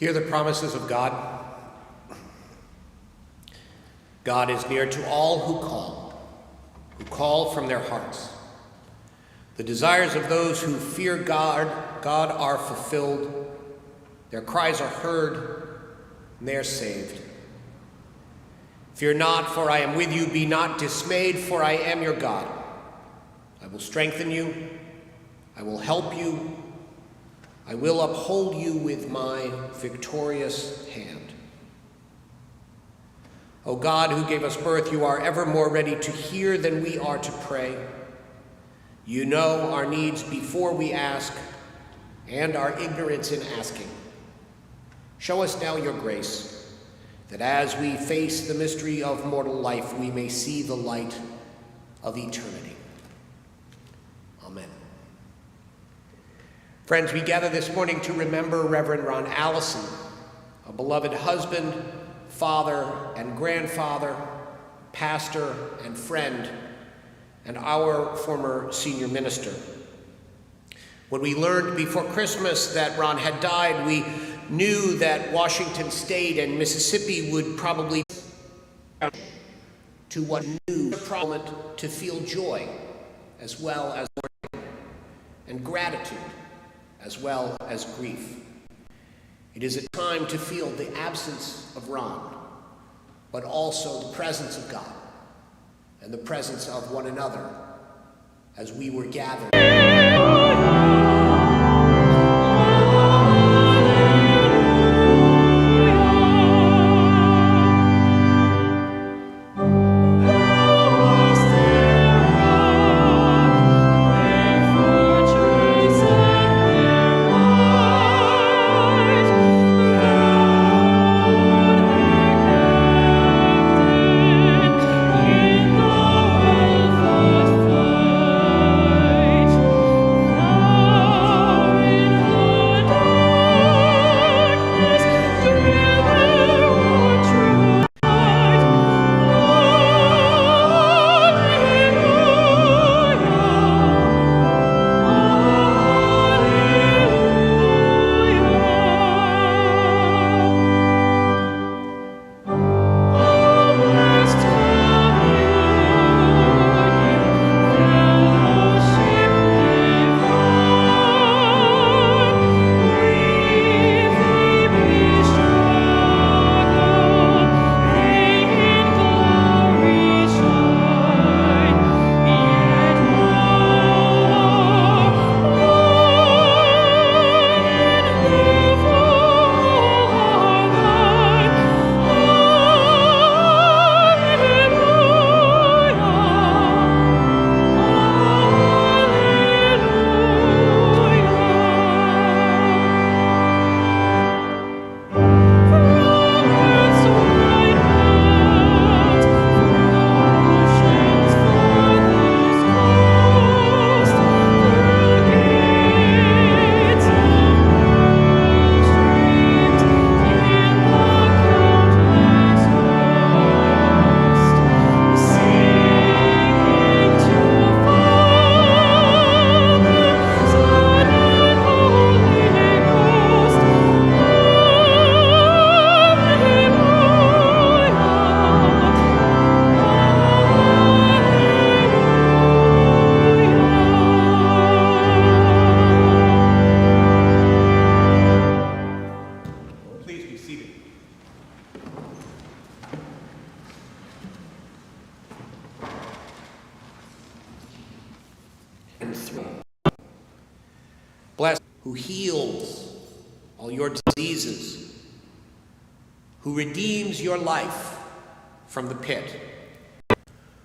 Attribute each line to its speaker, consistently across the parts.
Speaker 1: Hear the promises of God. God is near to all who call from their hearts. The desires of those who fear God are fulfilled. Their cries are heard, and they are saved. Fear not, for I am with you. Be not dismayed, for I am your God. I will strengthen you. I will help you. I will uphold you with my victorious hand. O God, who gave us birth, you are ever more ready to hear than we are to pray. You know our needs before we ask, and our ignorance in asking. Show us now your grace, that as we face the mystery of mortal life, we may see the light of eternity. Amen. Friends, we gather this morning to remember Reverend Ron Allison, a beloved husband, father and grandfather, pastor and friend, and our former senior minister. When we learned before Christmas that Ron had died, we knew that Washington State and Mississippi would probably to what new parliament to feel joy as well as mourning, and gratitude as well as grief. It is a time to feel the absence of Ron, but also the presence of God and the presence of one another as we were gathered. Blessed who heals all your diseases, who redeems your life from the pit,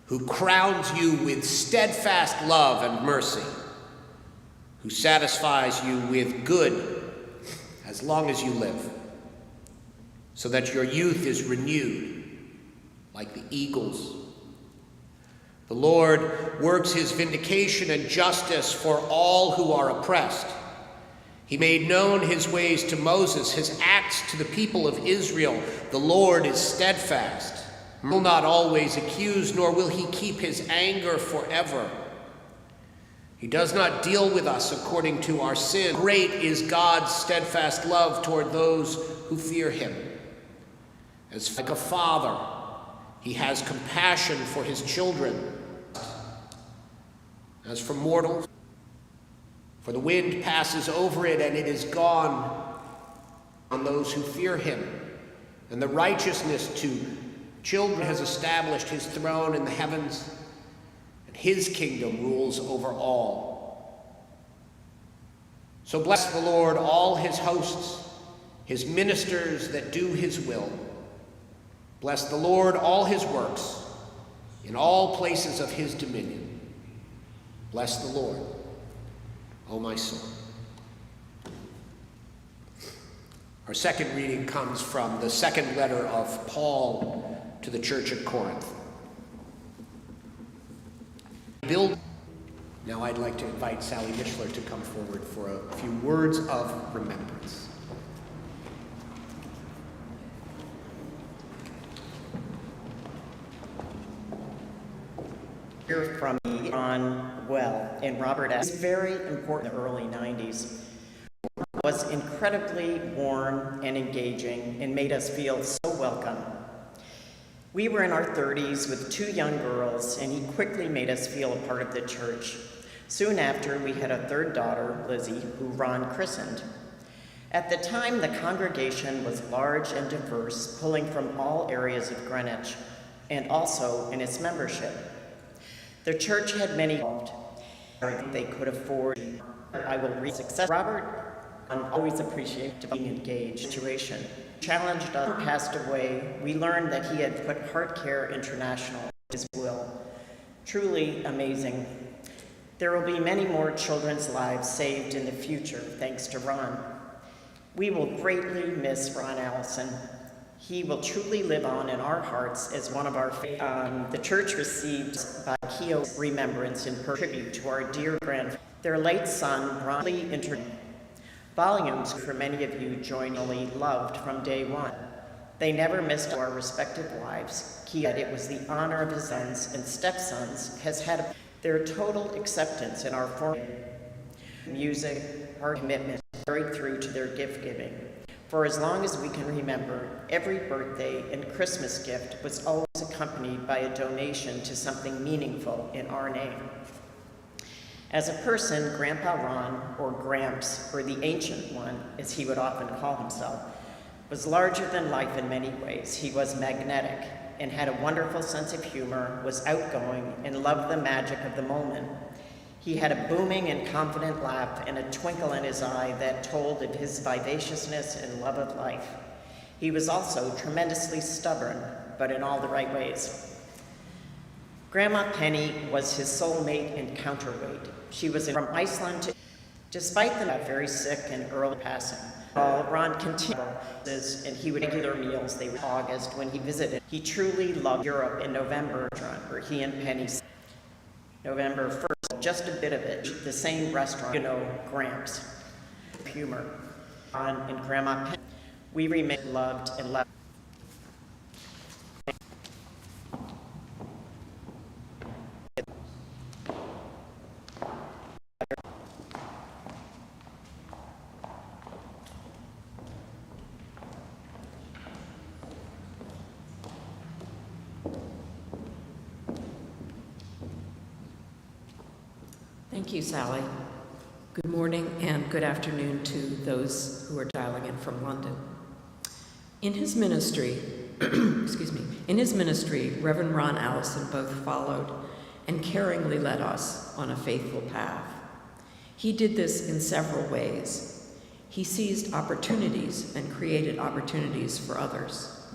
Speaker 1: who crowns you with steadfast love and mercy, who satisfies you with good as long as you live, so that your youth is renewed like the eagles. The Lord works his vindication and justice for all who are oppressed. He made known his ways to Moses, his acts to the people of Israel. The Lord is steadfast, he will not always accuse, nor will he keep his anger forever. He does not deal with us according to our sin. Great is God's steadfast love toward those who fear him. As like a father, he has compassion for his children. As for mortals, for the wind passes over it and it is gone, on those who fear him. And the righteousness to children has established his throne in the heavens, and his kingdom rules over all. So bless the Lord, all his hosts, his ministers that do his will. Bless the Lord, all his works, in all places of his dominion. Bless the Lord, O my soul. Our second reading comes from the second letter of Paul to the church at Corinth. Now I'd like to invite Sally Mishler to come forward for a few words of remembrance.
Speaker 2: Hear from Ron Well and Robert S. It's very important in the early 90s. Was incredibly warm and engaging and made us feel so welcome. We were in our 30s with 2 young girls, and he quickly made us feel a part of the church. Soon after, we had a 3rd daughter, Lizzie, who Ron christened. At the time, the congregation was large and diverse, pulling from all areas of Greenwich, and also in its membership. The church had many involved. They could afford. I will read success. Robert always appreciated being engaged. Situation challenged us. Passed away. We learned that he had put Heart Care International in his will. Truly amazing. There will be many more children's lives saved in the future, thanks to Ron. We will greatly miss Ron Allison. He will truly live on in our hearts as one of our the church received by Keo remembrance in tribute to our dear grandfather. Their late son, Ron, entered volumes for many of you jointly loved from day one. They never missed our respective wives. Keo, it was the honor of his sons and stepsons, has had their total acceptance in our form, music, our commitment, carried through to their gift giving. For as long as we can remember, every birthday and Christmas gift was always accompanied by a donation to something meaningful in our name. As a person, Grandpa Ron, or Gramps, or the Ancient One, as he would often call himself, was larger than life in many ways. He was magnetic and had a wonderful sense of humor, was outgoing, and loved the magic of the moment. He had a booming and confident laugh and a twinkle in his eye that told of his vivaciousness and love of life. He was also tremendously stubborn, but in all the right ways. Grandma Penny was his soulmate and counterweight. She was from Iceland, despite them very sick and early passing. Ron continued, and he would regular meals. They were August when he visited. He truly loved Europe in November, where he and Penny. November 1st, just a bit of it, the same restaurant, Gramps. Humor. Ron and Grandma Penny, we remained loved and loved.
Speaker 3: Thank you, Sally. Good morning and good afternoon to those who are dialing in from London. In his ministry, Reverend Ron Allison both followed and caringly led us on a faithful path. He did this in several ways. He seized opportunities and created opportunities for others.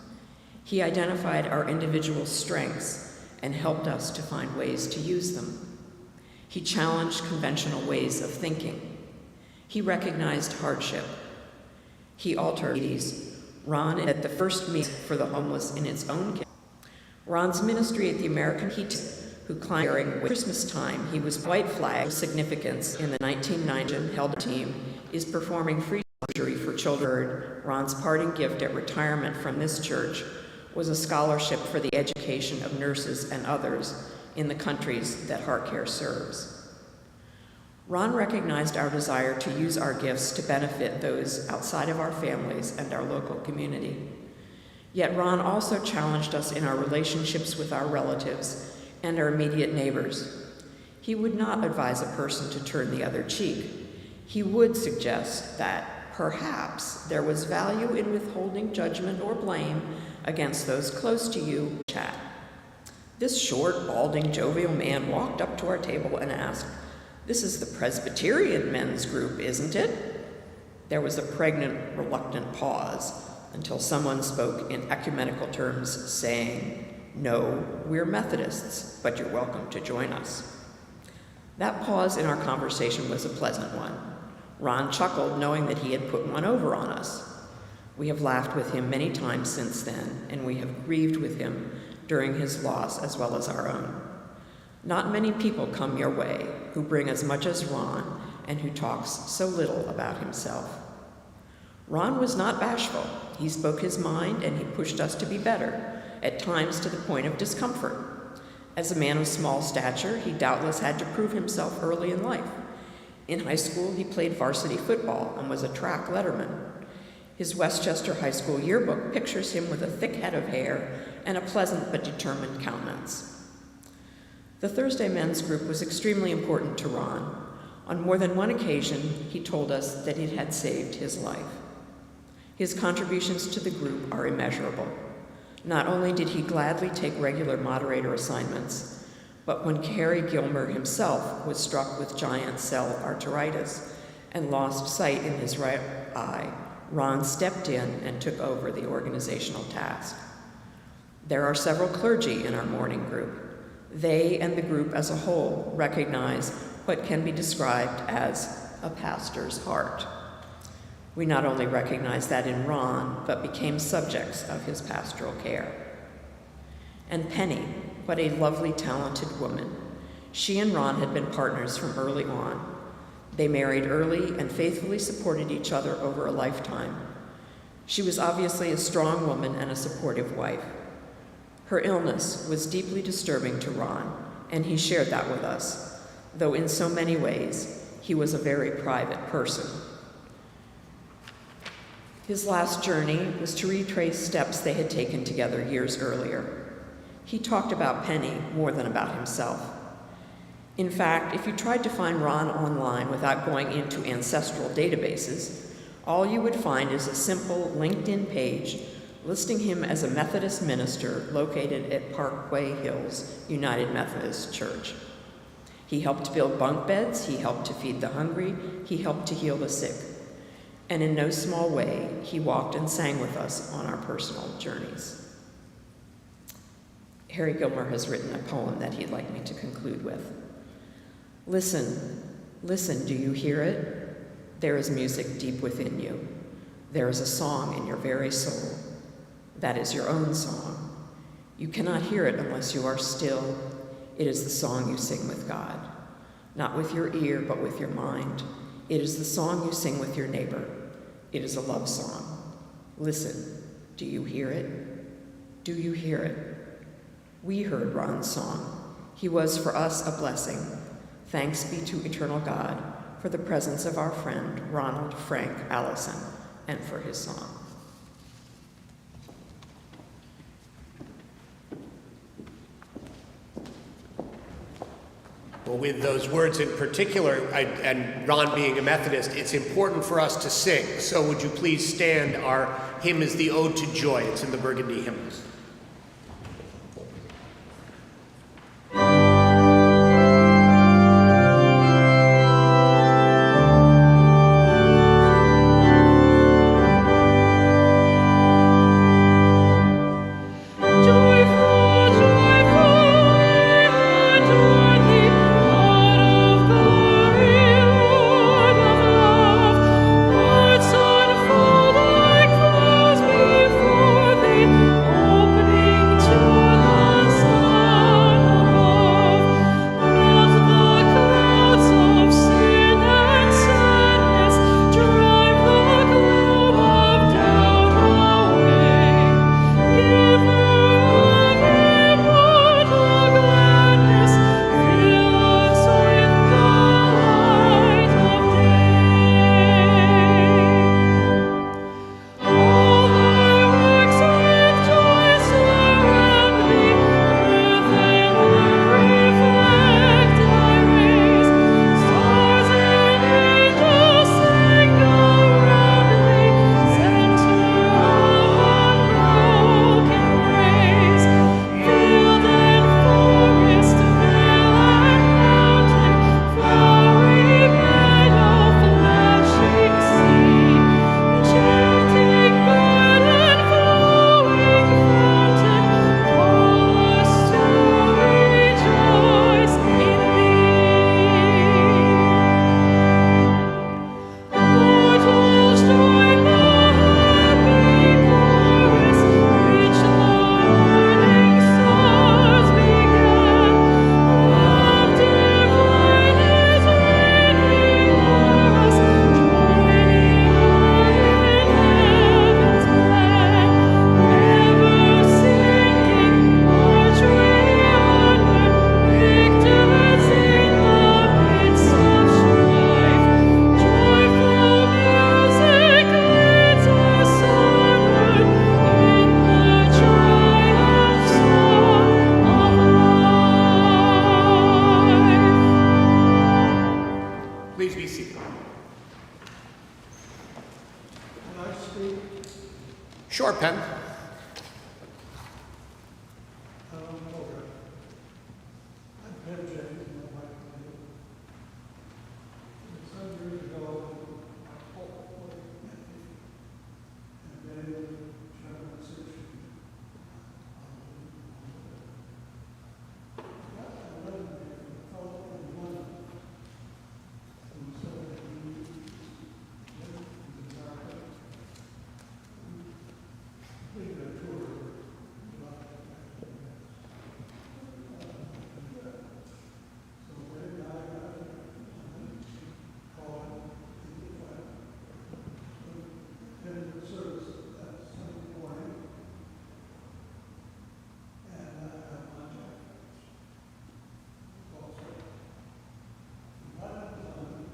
Speaker 3: He identified our individual strengths and helped us to find ways to use them. He challenged conventional ways of thinking. He recognized hardship. He altered Ron at the first meeting for the homeless in its own case. Ron's ministry at the American who climbed during Christmas time, he was white flag significance in the 1990 held team is performing free surgery for children. Ron's parting gift at retirement from this church was a scholarship for the education of nurses and others in the countries that Heart Care serves. Ron recognized our desire to use our gifts to benefit those outside of our families and our local community. Yet Ron also challenged us in our relationships with our relatives and our immediate neighbors. He would not advise a person to turn the other cheek. He would suggest that perhaps there was value in withholding judgment or blame against those close to you. Chat. This short, balding, jovial man walked up to our table and asked, "This is the Presbyterian men's group, isn't it?" There was a pregnant, reluctant pause until someone spoke in ecumenical terms, saying, "No, we're Methodists, but you're welcome to join us." That pause in our conversation was a pleasant one. Ron chuckled, knowing that he had put one over on us. We have laughed with him many times since then, and we have grieved with him during his loss as well as our own. Not many people come your way who bring as much as Ron and who talks so little about himself. Ron was not bashful. He spoke his mind and he pushed us to be better, at times to the point of discomfort. As a man of small stature, he doubtless had to prove himself early in life. In high school, he played varsity football and was a track letterman. His Westchester High School yearbook pictures him with a thick head of hair and a pleasant but determined countenance. The Thursday men's group was extremely important to Ron. On more than one occasion, he told us that it had saved his life. His contributions to the group are immeasurable. Not only did he gladly take regular moderator assignments, but when Harry Gilmer himself was struck with giant cell arteritis and lost sight in his right eye, Ron stepped in and took over the organizational task. There are several clergy in our morning group. They and the group as a whole recognize what can be described as a pastor's heart. We not only recognize that in Ron, but became subjects of his pastoral care. And Penny, what a lovely, talented woman. She and Ron had been partners from early on. They married early and faithfully supported each other over a lifetime. She was obviously a strong woman and a supportive wife. Her illness was deeply disturbing to Ron, and he shared that with us, though in so many ways, he was a very private person. His last journey was to retrace steps they had taken together years earlier. He talked about Penny more than about himself. In fact, if you tried to find Ron online without going into ancestral databases, all you would find is a simple LinkedIn page listing him as a Methodist minister located at Parkway Hills United Methodist Church. He helped build bunk beds, he helped to feed the hungry, he helped to heal the sick. And in no small way, he walked and sang with us on our personal journeys. Harry Gilmer has written a poem that he'd like me to conclude with. Listen, listen, do you hear it? There is music deep within you. There is a song in your very soul. That is your own song. You cannot hear it unless you are still. It is the song you sing with God. Not with your ear, but with your mind. It is the song you sing with your neighbor. It is a love song. Listen, do you hear it? Do you hear it? We heard Ron's song. He was for us a blessing. Thanks be to eternal God for the presence of our friend Ronald Frank Allison and for his song.
Speaker 1: Well, with those words in particular, and Ron being a Methodist, it's important for us to sing. So would you please stand? Our hymn is the Ode to Joy. It's in the Burgundy hymnals.
Speaker 4: Open speak?
Speaker 1: Sure, Penn.
Speaker 4: Okay. I'm Penn James, my wife and I. Some years ago, I hopefully and then German search. I learned from a fellow in London who said that he lived in America. We did a tour. So when I got called in the service at Sunday morning, and I had my jacket also. Right at the time,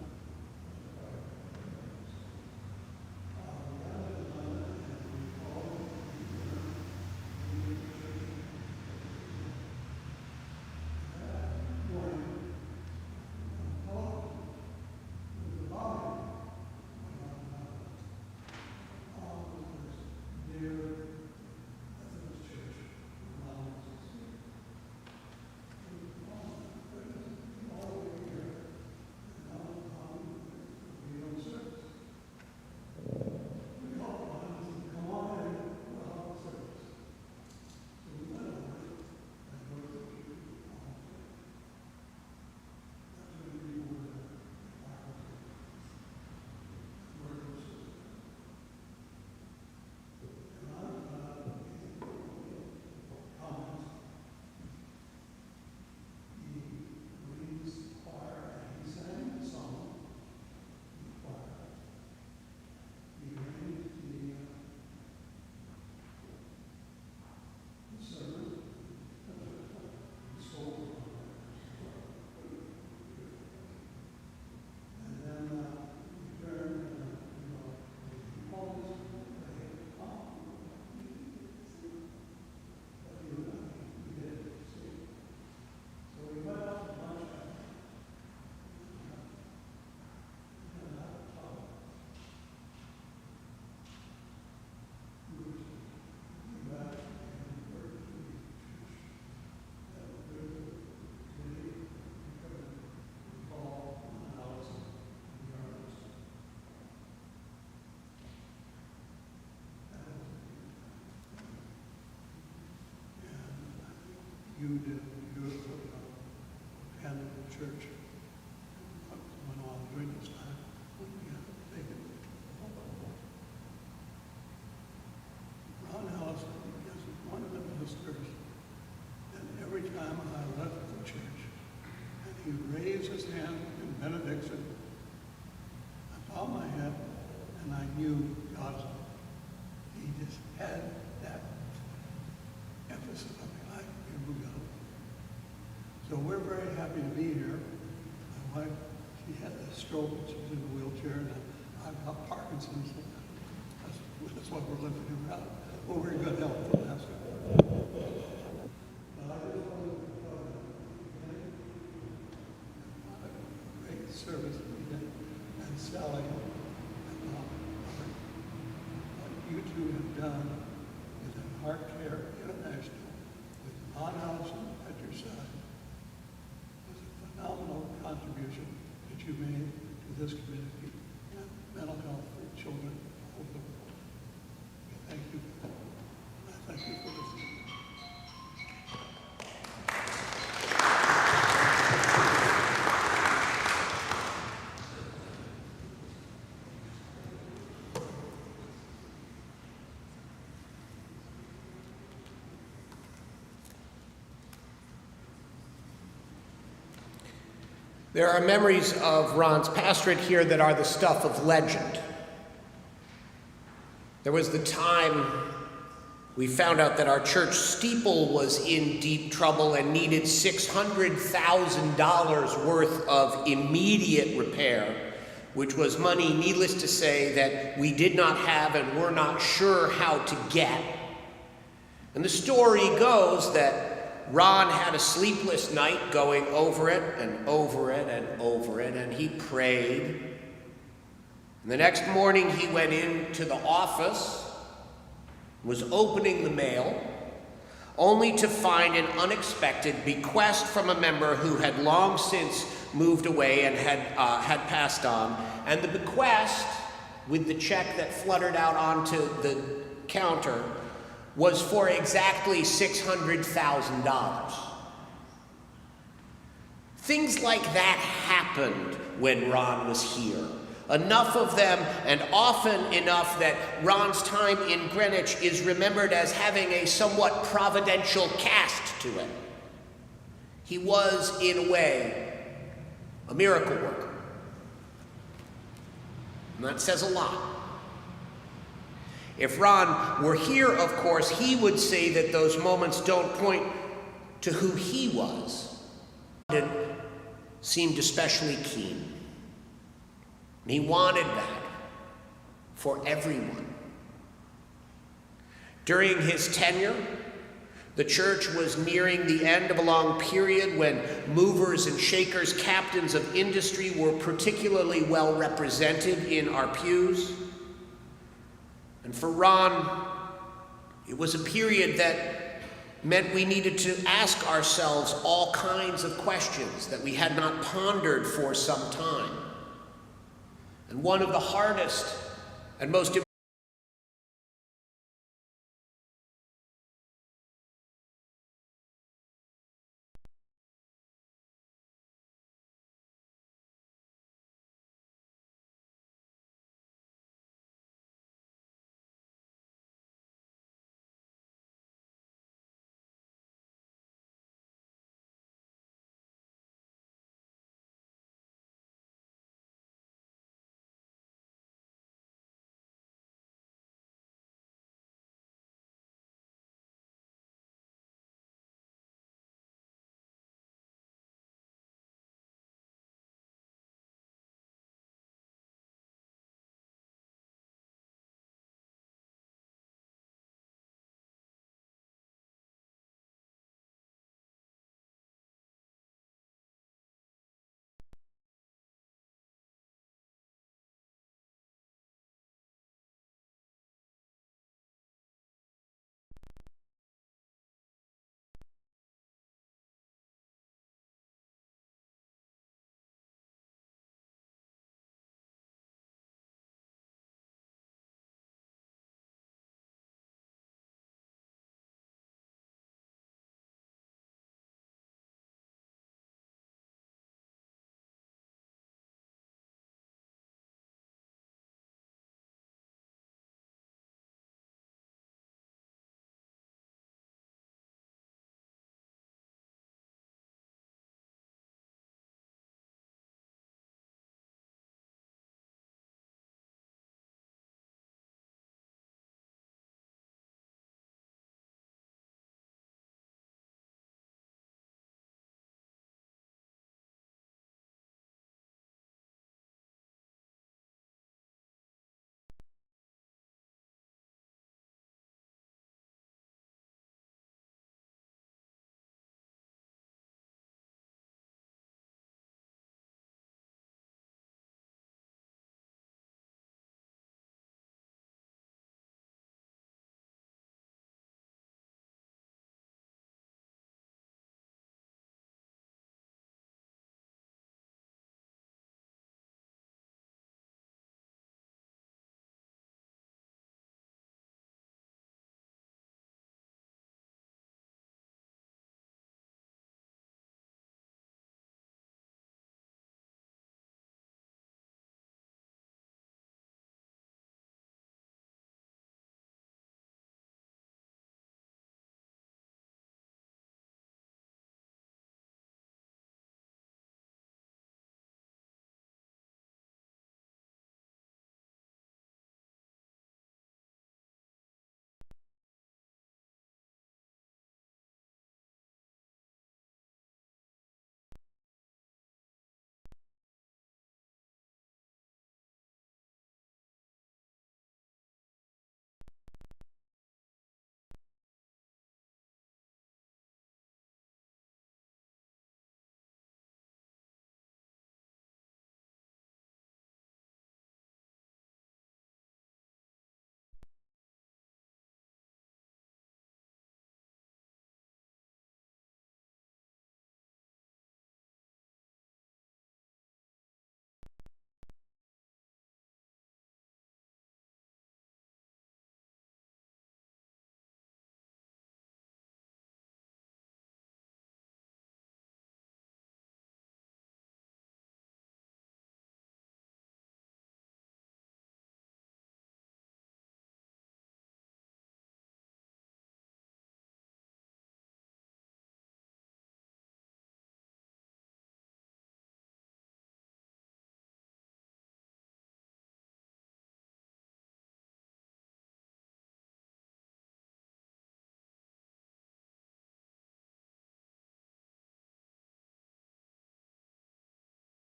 Speaker 4: you did, you handled the church. What went on during this time? Yeah, take it. Ron Allison is one of the ministers, and every time I left the church, and he raised his hand in benediction, I bowed my head, and I knew God's love. He just had that emphasis on me. I knew God. So we're very happy to be here. My wife, she had a stroke, and she's in a wheelchair, and I've got Parkinson's. That's why we're living around. Well, we're in good health, so that's good. But I just wanted to what a great service we did, and Sally, and what you two have done with Heart Care International, with Ron Allison at your side, was a phenomenal contribution that you made to this community and mental health for children all over the world. Thank you. I thank you for listening.
Speaker 1: There are memories of Ron's pastorate here that are the stuff of legend. There was the time we found out that our church steeple was in deep trouble and needed $600,000 worth of immediate repair, which was money, needless to say, that we did not have and were not sure how to get. And the story goes that Ron had a sleepless night going over it and over it and over it, and he prayed. And the next morning he went into the office, was opening the mail, only to find an unexpected bequest from a member who had long since moved away and had passed on. And the bequest, with the check that fluttered out onto the counter, was for exactly $600,000. Things like that happened when Ron was here. Enough of them, and often enough that Ron's time in Greenwich is remembered as having a somewhat providential cast to it. He was, in a way, a miracle worker. And that says a lot. If Ron were here, of course, he would say that those moments don't point to who he was. It seemed especially keen. And he wanted that for everyone. During his tenure, the church was nearing the end of a long period when movers and shakers, captains of industry were particularly well represented in our pews. And for Ron, it was a period that meant we needed to ask ourselves all kinds of questions that we had not pondered for some time. And one of the hardest and most